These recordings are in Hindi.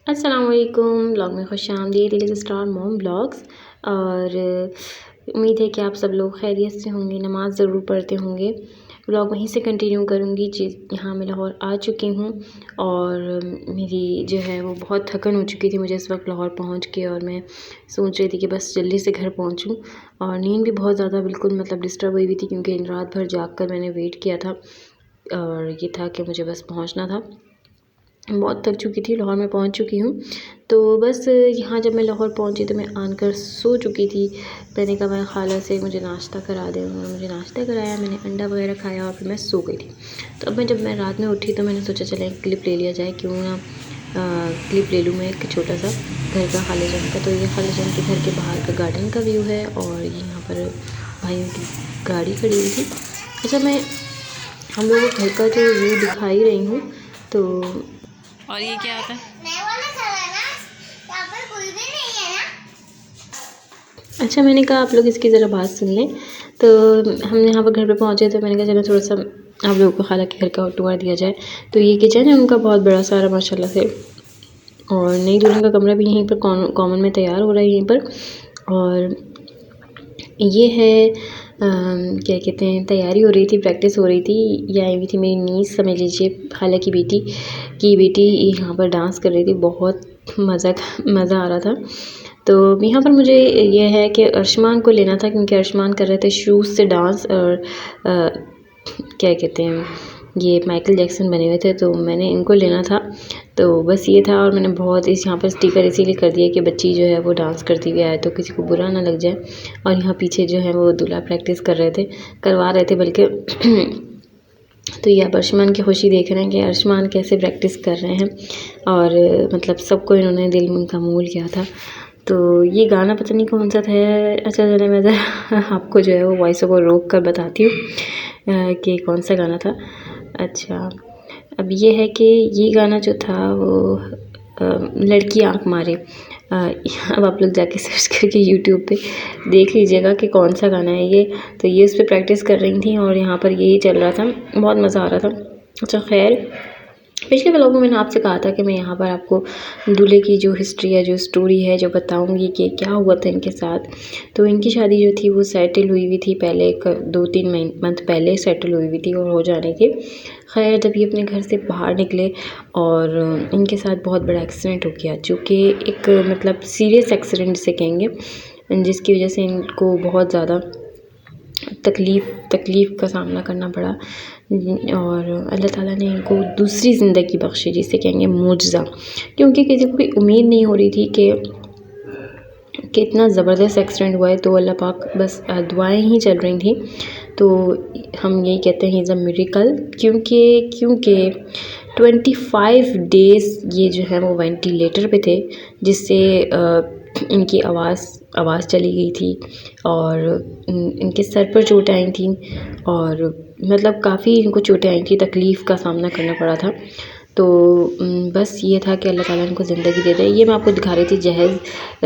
अस्सलामुअलैकुम। ब्लॉग में खुशामदीद। दिल स्टार मॉम ब्लॉग्स। और उम्मीद है कि आप सब लोग खैरियत से होंगे, नमाज़ ज़रूर पढ़ते होंगे। ब्लॉग वहीं से कंटिन्यू करूँगी। यहाँ मैं लाहौर आ चुकी हूँ और मेरी जो है वो बहुत थकन हो चुकी थी मुझे इस वक्त लाहौर पहुँच के, और मैं सोच रही थी कि बस जल्दी से घर पहुँचूँ। और नींद भी बहुत ज़्यादा बिल्कुल मतलब डिस्टर्ब हुई हुई थी, क्योंकि रात भर जाग कर मैंने वेट किया था और ये था कि मुझे बस पहुँचना था। बहुत थक चुकी थी, लाहौर में पहुंच चुकी हूँ। तो बस यहाँ जब मैं लाहौर पहुंची तो मैं आकर सो चुकी थी। मैंने कहा मैं खाला से मुझे नाश्ता करा दें, उन्होंने मुझे नाश्ता कराया, मैंने अंडा वगैरह खाया और फिर मैं सो गई थी। तो अब जब मैं रात में उठी तो मैंने सोचा चले एक क्लिप ले लिया जाए, क्यों ना क्लिप ले लूँ मैं एक छोटा सा घर का खाला जान का। तो ये खाला जान के घर के बाहर का गार्डन का व्यू है और यहाँ पर भाइयों की गाड़ी खड़ी हुई थी। अच्छा, मैं हम लोगों को घर का जो व्यू दिखा ही रही हूँ। तो और ये क्या होता है? अच्छा, मैंने कहा आप लोग इसकी ज़रा बात सुन लें। तो हम यहाँ पर घर पे पहुँचे तो मैंने कहा चलो थोड़ा सा आप लोगों को खाला के घर का टूर दिया जाए। तो ये किचन है उनका, बहुत बड़ा सारा माशाल्लाह से, और नई दुल्हन का कमरा भी यहीं पर कॉमन में तैयार हो रहा है यहीं पर। और ये है क्या कहते हैं, तैयारी हो रही थी, प्रैक्टिस हो रही थी। ये आई हुई थी मेरी नीस समझ लीजिए, खाला की बेटी यहाँ पर डांस कर रही थी। बहुत मज़ा आ रहा था। तो यहाँ पर मुझे ये है कि अर्शमान को लेना था, क्योंकि अर्शमान कर रहे थे शूज़ से डांस, और क्या कहते हैं, ये माइकल जैक्सन बने हुए थे, तो मैंने इनको लेना था। तो बस ये था। और मैंने बहुत यहाँ पर स्टिकर इसीलिए कर दिया कि बच्ची जो है वो डांस करती हुई आए तो किसी को बुरा ना लग जाए। और यहाँ पीछे जो है वो दूल्हा प्रैक्टिस करवा रहे थे बल्कि तो ये आप अर्शमान की खुशी देख रहे हैं कि अर्शमान कैसे प्रैक्टिस कर रहे हैं, और मतलब सबको इन्होंने दिल में का मूल किया था। तो ये गाना पता नहीं कौन सा था। अच्छा चले मैं ज़रा आपको जो है वो वॉइस ओवर रोक कर बताती हूँ कि कौन सा गाना था। अच्छा, अब ये है कि ये गाना जो था वो लड़की आँख मारे। अब आप लोग जाके सर्च करके यूट्यूब पे देख लीजिएगा कि कौन सा गाना है ये। तो ये उस पर प्रैक्टिस कर रही थी और यहाँ पर यही चल रहा था, बहुत मज़ा आ रहा था। अच्छा खैर, पिछले व्लॉग में मैंने आपसे कहा था कि मैं यहाँ पर आपको दूल्हे की जो हिस्ट्री है, जो स्टोरी है, जो बताऊँगी कि क्या हुआ था इनके साथ। तो इनकी शादी जो थी वो सेटल हुई हुई थी पहले, 2-3 मंथ पहले सेटल हुई हुई थी और हो जाने के। खैर, जब ये अपने घर से बाहर निकले और इनके साथ बहुत बड़ा एक्सीडेंट हो गया, जो कि एक मतलब सीरियस एक्सीडेंट जिसे कहेंगे, जिसकी वजह से इनको बहुत ज़्यादा तकलीफ़ का सामना करना पड़ा। और अल्लाह ताला ने इनको दूसरी ज़िंदगी बख्शी, जिसे कहेंगे मुआज़ा, क्योंकि किसी को भी उम्मीद नहीं हो रही थी कि इतना ज़बरदस्त एक्सीडेंट हुआ है। तो अल्लाह पाक बस दुआएं ही चल रही थी। तो हम यही कहते हैं इज़ अ मिरेकल, क्योंकि 25 डेज़ ये जो है वो वेंटिलेटर पे थे, जिससे इनकी आवाज़ चली गई थी और इनके सर पर चोटें आई थी, और मतलब काफ़ी इनको चोटें आई थी, तकलीफ़ का सामना करना पड़ा था। तो बस ये था कि अल्लाह ताला इनको ज़िंदगी दे दे। ये मैं आपको दिखा रही थी जहेज़,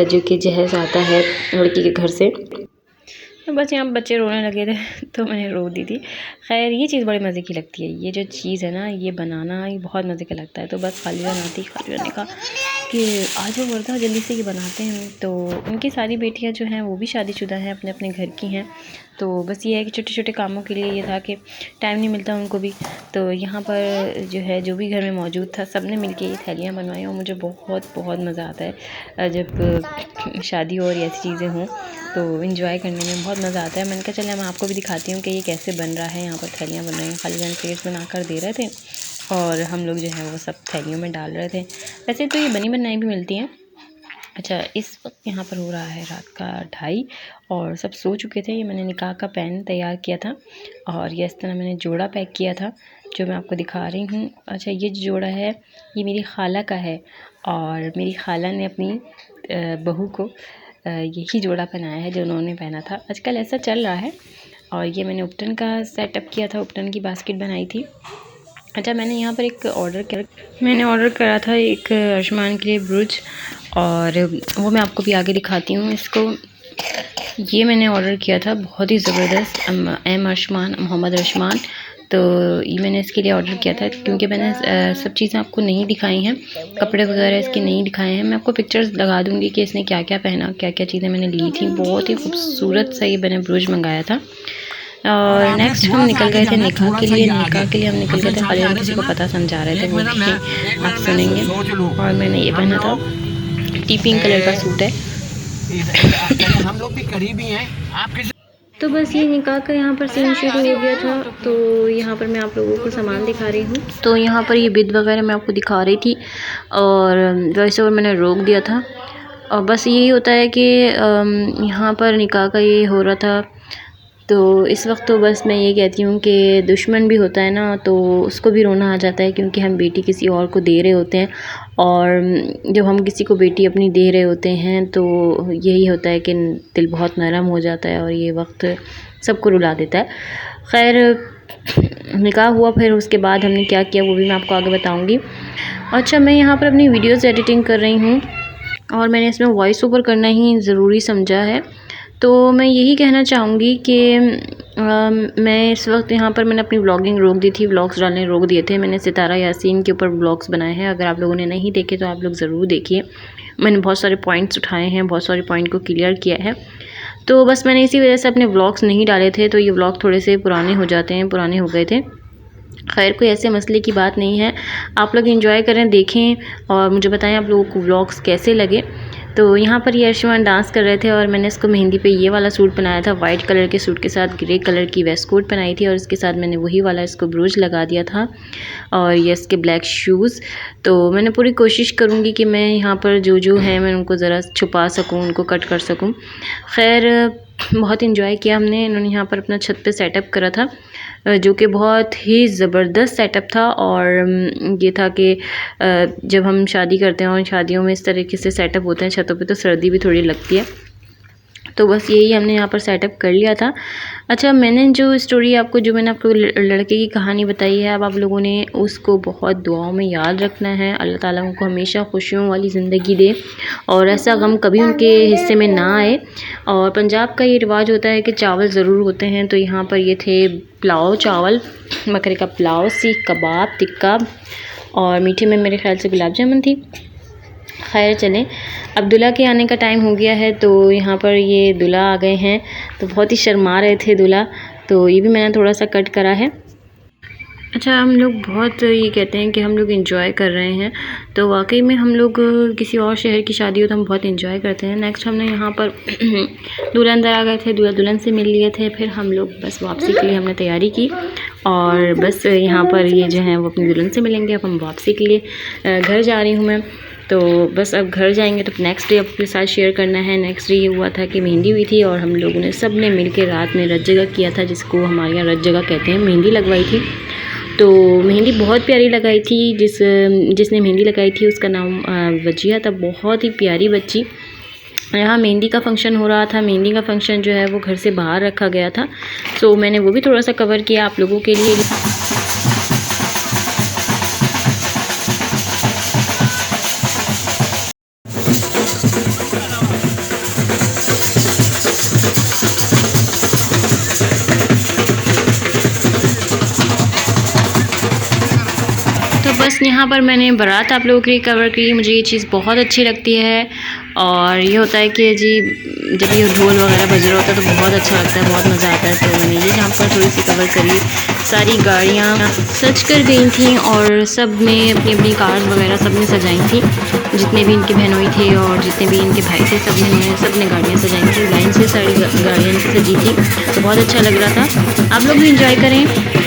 जो कि जहेज़ आता है लड़की के घर से। तो बस यहाँ बच्चे रोने लगे थे तो मैंने रो दी थी। खैर, ये चीज़ बड़े मज़े की लगती है, ये जो चीज़ है ना, ये बनाना ये बहुत मज़े का लगता है। तो बस खालिदा ने कहा कि आ जाओ वर्दा जल्दी से ये बनाते हैं। तो उनकी सारी बेटियां जो हैं वो भी शादीशुदा हैं, अपने अपने घर की हैं। तो बस ये है कि छोटे छोटे कामों के लिए ये था कि टाइम नहीं मिलता उनको भी। तो यहाँ पर जो है, जो भी घर में मौजूद था, सब ने मिल के ये थैलियाँ बनवाई, और मुझे बहुत बहुत मज़ा आता है जब शादी हो और ऐसी चीज़ें हों, तो इन्जॉय करने में बहुत मज़ा आता है। मैंने कहा चलिए मैं आपको भी दिखाती हूँ कि ये कैसे बन रहा है। यहाँ पर थैलियाँ बन रही हैं, खालिजान प्लेट्स बना कर दे रहे थे और हम लोग जो है वो सब थैलियों में डाल रहे थे। वैसे तो ये बनी बनाई भी मिलती हैं। अच्छा, इस वक्त यहाँ पर हो रहा है रात का 2:30 और सब सो चुके थे। ये मैंने निकाह का पैन तैयार किया था और ये इस तरह मैंने जोड़ा पैक किया था, जो मैं आपको दिखा रही हूँ। अच्छा, ये जो जोड़ा है ये मेरी खाला का है, और मेरी खाला ने अपनी बहू को यही जोड़ा पहनाया है जो उन्होंने पहना था। आजकल ऐसा चल रहा है। और ये मैंने उपटन का सेटअप किया था, उपटन की बास्केट बनाई थी। अच्छा, मैंने यहाँ पर एक ऑर्डर करा था एक अर्शमान के लिए ब्रूच, और वो मैं आपको भी आगे दिखाती हूँ इसको। ये मैंने ऑर्डर किया था, बहुत ही ज़बरदस्त। एम अर्शमान, मोहम्मद अर्शमान, तो ये मैंने इसके लिए ऑर्डर किया था, क्योंकि मैंने सब चीज़ें आपको नहीं दिखाई हैं, कपड़े वगैरह इसके नहीं दिखाए हैं। मैं आपको पिक्चर्स लगा दूँगी कि इसने क्या क्या पहना, क्या क्या चीज़ें मैंने ली थी। बहुत ही खूबसूरत सा ये मैंने ब्रूज मंगाया था। और नेक्स्ट हम निकल गए थे निकाह के लिए। निकाह के लिए हम निकल गए थे, खाली हम किसी को पता समझा रहे थे, वो भी आप सुनेंगे। और मैंने ये पहना था, टी पिंक कलर का सूट है। हम लोग भी करीबी हैं आपके। तो बस ये निकाह का यहाँ पर सीन शुरू हो गया था। तो यहाँ पर मैं आप लोगों को सामान दिखा रही हूँ। तो यहाँ पर ये बिद वगैरह मैं आपको दिखा रही थी, और वैसे और मैंने रोक दिया था। और बस यही होता है कि यहाँ पर निकाह का ये हो रहा था। तो इस वक्त तो बस मैं ये कहती हूँ कि दुश्मन भी होता है ना, तो उसको भी रोना आ जाता है, क्योंकि हम बेटी किसी और को दे रहे होते हैं। और जब हम किसी को बेटी अपनी दे रहे होते हैं तो यही होता है कि दिल बहुत नरम हो जाता है, और ये वक्त सबको रुला देता है। खैर निकाह हुआ, फिर उसके बाद हमने क्या किया वो भी मैं आपको आगे बताऊँगी। अच्छा, मैं यहाँ पर अपनी वीडियोज़ एडिटिंग कर रही हूँ, और मैंने इसमें वॉइस ओवर करना ही ज़रूरी समझा है। तो मैं यही कहना चाहूँगी कि मैं इस वक्त यहाँ पर मैंने अपनी व्लॉगिंग रोक दी थी, व्लॉग्स डालने रोक दिए थे। मैंने सितारा यासीन के ऊपर व्लॉग्स बनाए हैं, अगर आप लोगों ने नहीं देखे तो आप लोग ज़रूर देखिए। मैंने बहुत सारे पॉइंट्स उठाए हैं, बहुत सारे पॉइंट को क्लियर किया है। तो बस मैंने इसी वजह से अपने व्लॉग्स नहीं डाले थे, तो ये व्लॉग थोड़े से पुराने हो जाते हैं, पुराने हो गए थे। खैर कोई ऐसे मसले की बात नहीं है, आप लोग एंजॉय करें, देखें, और मुझे बताएं आप लोगों को व्लॉग्स कैसे लगे। तो यहाँ पर ये अर्शमान डांस कर रहे थे, और मैंने इसको मेहंदी पे ये वाला सूट बनाया था, वाइट कलर के सूट के साथ ग्रे कलर की वेस्ट कोट पहनाई थी, और इसके साथ मैंने वही वाला इसको ब्रूज लगा दिया था, और ये इसके ब्लैक शूज़। तो मैंने पूरी कोशिश करूँगी कि मैं यहाँ पर जो है मैं उनको ज़रा छुपा सकूँ, उनको कट कर सकूँ। खैर बहुत इंजॉय किया हमने। इन्होंने यहाँ पर अपना छत पे सेटअप करा था, जो कि बहुत ही ज़बरदस्त सेटअप था। और ये था कि जब हम शादी करते हैं और शादियों में इस तरीके से सेटअप होते हैं छतों पे, तो सर्दी भी थोड़ी लगती है। तो बस यही हमने यहाँ पर सेटअप कर लिया था। अच्छा, मैंने जो स्टोरी आपको, जो मैंने आपको लड़के की कहानी बताई है, अब आप लोगों ने उसको बहुत दुआओं में याद रखना है। अल्लाह ताला उनको हमेशा खुशियों वाली ज़िंदगी दे, और ऐसा गम कभी उनके हिस्से में ना आए। और पंजाब का ये रिवाज होता है कि चावल ज़रूर होते हैं, तो यहाँ पर ये थे पुलाव चावल, बकरे का पुलाव, सीख कबाब, टिक्का, और मीठे में मेरे ख्याल से गुलाब जामुन थी। खैर चलें, अब दूल्हा के आने का टाइम हो गया है। तो यहाँ पर ये दूल्हा आ गए हैं, तो बहुत ही शर्मा रहे थे दूल्हा, तो ये भी मैंने थोड़ा सा कट करा है। अच्छा, हम लोग बहुत ये कहते हैं कि हम लोग एंजॉय कर रहे हैं, तो वाकई में हम लोग किसी और शहर की शादी हो तो हम बहुत एंजॉय करते हैं। नेक्स्ट हमने यहाँ पर दूल्हा अंदर आ गए थे, दूल्हा दुल्हन से मिल लिए थे, फिर हम लोग बस वापसी के लिए हमने तैयारी की, और बस यहाँ पर ये जो है वो अपनी दुल्हन से मिलेंगे। अब हम वापसी के लिए घर जा रही हूँ मैं, तो बस अब घर जाएंगे तो नेक्स्ट डे आपके साथ शेयर करना है। नेक्स्ट डे ये हुआ था कि मेहंदी हुई थी, और हम लोगों ने सब ने मिल के रात में रत जगह किया था, जिसको हमारे यहाँ रत जगह कहते हैं। मेहंदी लगवाई थी, तो मेहंदी बहुत प्यारी लगाई थी। जिसने मेहंदी लगाई थी उसका नाम वजिया था, बहुत ही प्यारी बच्ची। यहाँ मेहंदी का फंक्शन हो रहा था, मेहंदी का फंक्शन जो है वो घर से बाहर रखा गया था, सो मैंने वो भी थोड़ा सा कवर किया आप लोगों के लिए। बस यहाँ पर मैंने बारात आप लोगों के लिए कवर की। मुझे ये चीज़ बहुत अच्छी लगती है, और ये होता है कि जी जब ये ढोल वगैरह बज रहा होता है तो बहुत अच्छा लगता है, बहुत मज़ा आता है। तो मैंने ये यहाँ पर थोड़ी सी कवर करी। सारी गाड़ियाँ सज कर गई थी, और सब ने अपनी अपनी कार्स वगैरह सब ने सजाई थी, जितने भी इनके बहनोई थे और जितने भी इनके भाई थे, सब ने गाड़ियाँ सजाई थी। लाइन से सारी गाड़ियाँ सजी थी, तो बहुत अच्छा लग रहा था। आप लोग भी इंजॉय करें।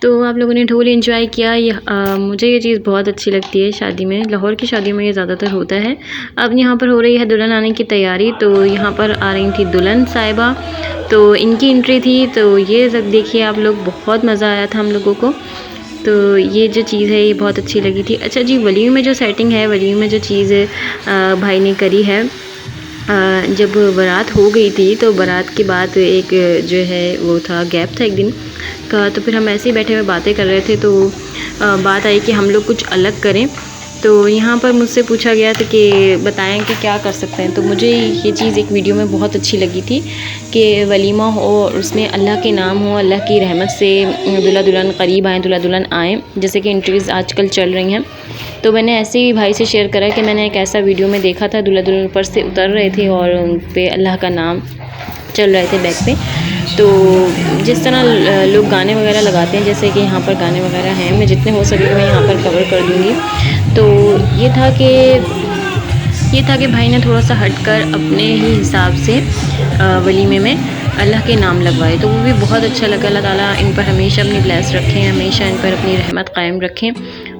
तो आप लोगों ने ढोल एंजॉय किया। मुझे ये चीज़ बहुत अच्छी लगती है शादी में, लाहौर की शादियों में ये ज़्यादातर होता है। अब यहाँ पर हो रही है दुल्हन आने की तैयारी, तो यहाँ पर आ रही थी दुल्हन साहिबा, तो इनकी एंट्री थी। तो ये देखिए आप लोग, बहुत मज़ा आया था हम लोगों को। तो ये जो चीज़ है ये बहुत अच्छी लगी थी। अच्छा जी, वलीमे में जो सेटिंग है, वलीमे में जो चीज़ भाई ने करी है, जब बारात हो गई थी तो बारात के बाद एक जो है वो था गैप था एक दिन का, तो फिर हम ऐसे ही बैठे हुए बातें कर रहे थे, तो बात आई कि हम लोग कुछ अलग करें। तो यहाँ पर मुझसे पूछा गया था कि बताएं कि क्या कर सकते हैं। तो मुझे ये चीज़ एक वीडियो में बहुत अच्छी लगी थी कि वलीमा हो और उसमें अल्लाह के नाम हो, अल्लाह की रहमत से दूल्हा दुल्हन करीब आएँ, दूल्हा दुल्हन आएँ, जैसे कि इंटरव्यूज़ आजकल चल रही हैं। तो मैंने ऐसे ही भाई से शेयर करा कि मैंने एक ऐसा वीडियो में देखा था, दूल्हा दुल्हन ऊपर से उतर रहे थे और उन पे अल्लाह का नाम चल रहे थे बैक पे। तो जिस तरह लोग गाने वगैरह लगाते हैं, जैसे कि यहाँ पर गाने वगैरह हैं, मैं जितने हो सके मैं यहाँ पर कवर कर दूँगी। तो ये था कि भाई ने थोड़ा सा हटकर अपने ही हिसाब से वलीमे में अल्लाह के नाम लगवाए, तो वो भी बहुत अच्छा लगा। अल्लाह ताला इन पर हमेशा अपनी ब्लेस रखें, हमेशा इन पर अपनी रहमत कायम रखें।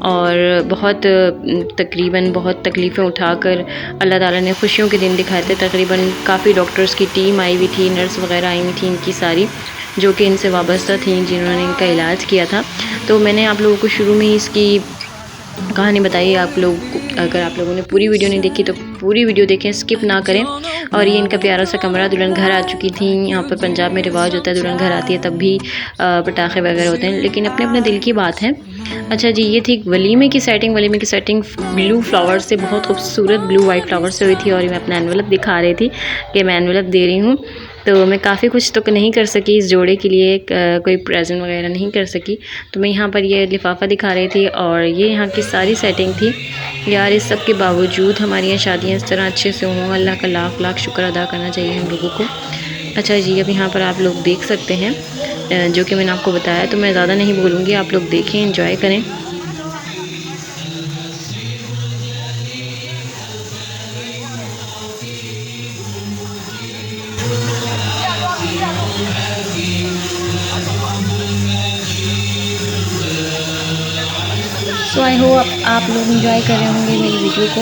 और बहुत बहुत तकलीफ़ें उठाकर अल्लाह ताला ने खुशियों के दिन दिखाए थे। तकरीबन काफ़ी डॉक्टर्स की टीम आई हुई थी, नर्स वगैरह आई हुई थी इनकी सारी, जो कि इनसे वाबस्ता थी, जिन्होंने इनका इलाज किया था। तो मैंने आप लोगों को शुरू में ही इसकी कहानी बताई। आप लोग अगर आप लोगों ने पूरी वीडियो नहीं देखी तो पूरी वीडियो देखें, स्किप ना करें। और ये इनका प्यारा सा कमरा, दुल्हन घर आ चुकी थी। यहाँ पर पंजाब में रिवाज होता है, दुल्हन घर आती है तब भी पटाखे वगैरह होते हैं, लेकिन अपने अपने दिल की बात है। अच्छा जी, ये थी वलीमे की सेटिंग ब्लू फ्लावर से, बहुत खूबसूरत ब्लू वाइट फ्लावर से हुई थी। और मैं अपना एनवेलप दिखा रही थी कि मैं एनवेलप दे रही हूँ। तो मैं काफ़ी कुछ तो नहीं कर सकी इस जोड़े के लिए, कोई प्रेजेंट वगैरह नहीं कर सकी। तो मैं यहाँ पर ये लिफाफा दिखा रही थी और ये यहाँ की सारी सेटिंग थी। यार इस सब के बावजूद हमारी यहाँ शादियाँ इस तरह अच्छे से हों, अल्लाह का लाख लाख शुक्र अदा करना चाहिए हम लोगों को। अच्छा जी, अब यहाँ पर आप लोग देख सकते हैं जो कि मैंने आपको बताया, तो मैं ज़्यादा नहीं बोलूँगी, आप लोग देखें, एंजॉय करें। सो आई होप आप लोग एंजॉय कर रहे होंगे मेरी वीडियो को,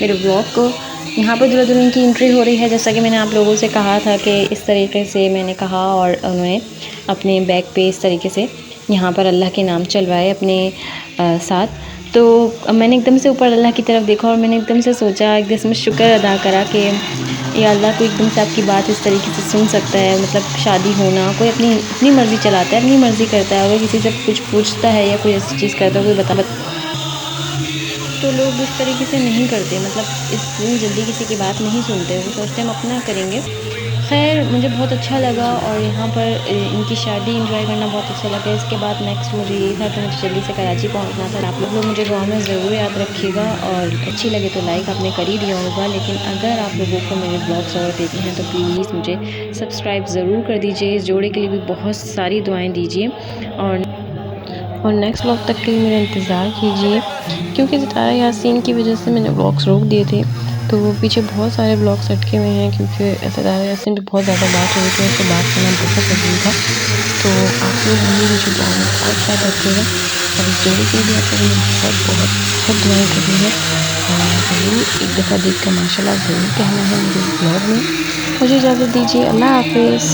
मेरे ब्लॉग को। यहाँ पर दूल्हा दुल्हन की एंट्री हो रही है, जैसा कि मैंने आप लोगों से कहा था कि इस तरीके से मैंने कहा, और उन्होंने अपने बैग पे इस तरीके से यहाँ पर अल्लाह के नाम चलवाए अपने साथ। तो मैंने एकदम से ऊपर अल्लाह की तरफ देखा और मैंने एकदम से सोचा, एकदम से शुक्र अदा करा कि ये अल्लाह को एकदम से आपकी बात इस तरीके से सुन सकता है। मतलब शादी होना, कोई अपनी मर्ज़ी चलाता है, अपनी मर्ज़ी करता है। अगर किसी से कुछ पूछता है या कोई ऐसी चीज़ करता है, कोई बता तो लोग इस तरीके से नहीं करते, मतलब इतनी जल्दी किसी की बात नहीं सुनते, वो सोचते हम अपना करेंगे। खैर मुझे बहुत अच्छा लगा और यहाँ पर इनकी शादी एंजॉय करना बहुत अच्छा लगा। इसके बाद नेक्स्ट मुझे यही था कि मुझे जल्दी से कराची पहुँचना था। आप लोग मुझे दुआ में ज़रूर याद रखिएगा, और अच्छी लगे तो लाइक आपने कर ही दिया होगा। लेकिन अगर आप लोगों को मेरे ब्लॉग्स और देखने हैं तो प्लीज़ मुझे सब्सक्राइब ज़रूर कर दीजिए। इस जोड़े के लिए भी बहुत सारी दुआएँ दीजिए, और नेक्स्ट व्लॉग तक के लिए मेरा इंतज़ार कीजिए, क्योंकि सितारा यासीन की वजह से मैंने व्लॉग्स रोक दिए थे। तो पीछे बहुत सारे ब्लॉग्स अटके हुए हैं, क्योंकि सितारा यासीन पे बहुत ज़्यादा बात हो रही थी, उससे बात करना बहुत ज़रूरी था। तो आप लोग भी मुझे दुआ में बहुत याद रखिएगा, और इस जोड़ी के लिए भी आप लोगों ने बहुत बहुत बहुत दुआएँ करनी है। और ज़रूर एक दफ़ा देख कर माशाल्लाह ज़रूर कहना है मुझे ब्लॉग में। मुझे इजाज़त दीजिए, अल्लाह हाफिज़।